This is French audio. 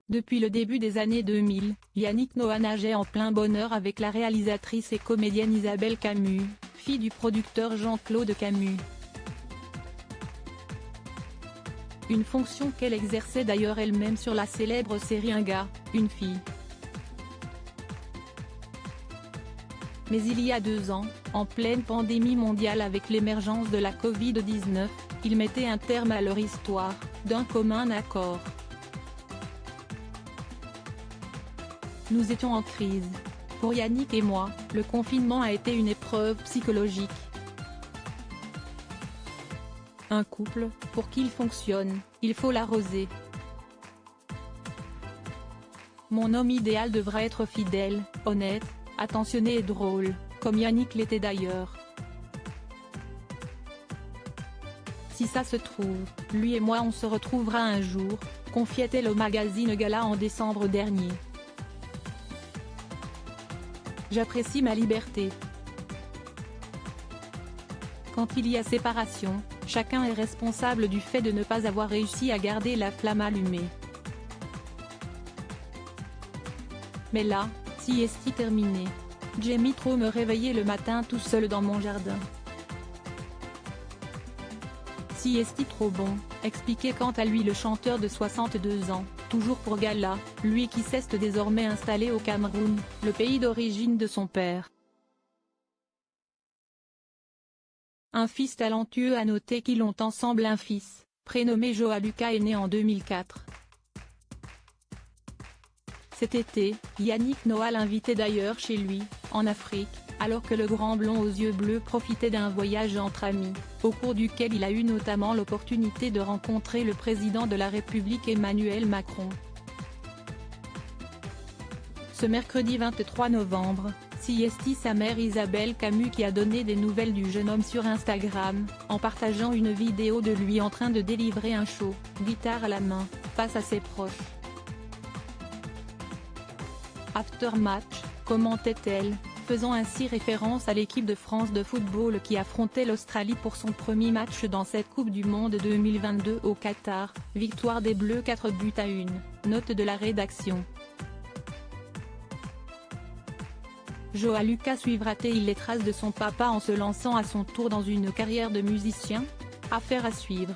Depuis le début des années 2000, Yannick Noah nageait en plein bonheur avec la réalisatrice et comédienne Isabelle Camus, fille du producteur Jean-Claude Camus. Une fonction qu'elle exerçait d'ailleurs elle-même sur la célèbre série Un gars, une fille. Mais il y a 2 ans, en pleine pandémie mondiale avec l'émergence de la Covid-19, ils mettaient un terme à leur histoire, d'un commun accord. Nous étions en crise. Pour Yannick et moi, le confinement a été une épreuve psychologique. Un couple, pour qu'il fonctionne, il faut l'arroser. Mon homme idéal devra être fidèle, honnête, attentionné et drôle, comme Yannick l'était d'ailleurs. Si ça se trouve, lui et moi on se retrouvera un jour, confiait-elle au magazine Gala en décembre dernier. J'apprécie ma liberté. Quand il y a séparation, chacun est responsable du fait de ne pas avoir réussi à garder la flamme allumée. Mais là, sieste terminée. J'aime trop me réveiller le matin tout seul dans mon jardin. Sieste trop bon, expliquait quant à lui le chanteur de 62 ans, toujours pour Gala, lui qui s'est désormais installé au Cameroun, le pays d'origine de son père. Un fils talentueux. À noter qu'ils ont ensemble un fils, prénommé Joa Lucas, est né en 2004. Cet été, Yannick Noah l'invitait d'ailleurs chez lui, en Afrique, alors que le grand blond aux yeux bleus profitait d'un voyage entre amis, au cours duquel il a eu notamment l'opportunité de rencontrer le président de la République Emmanuel Macron. Ce mercredi 23 novembre, sieste sa mère Isabelle Camus qui a donné des nouvelles du jeune homme sur Instagram, en partageant une vidéo de lui en train de délivrer un show, guitare à la main, face à ses proches. After match, commentait-elle, faisant ainsi référence à l'équipe de France de football qui affrontait l'Australie pour son premier match dans cette Coupe du Monde 2022 au Qatar, victoire des Bleus 4-1, note de la rédaction. Joa Lucas suivra-t-il les traces de son papa en se lançant à son tour dans une carrière de musicien? Affaire à suivre.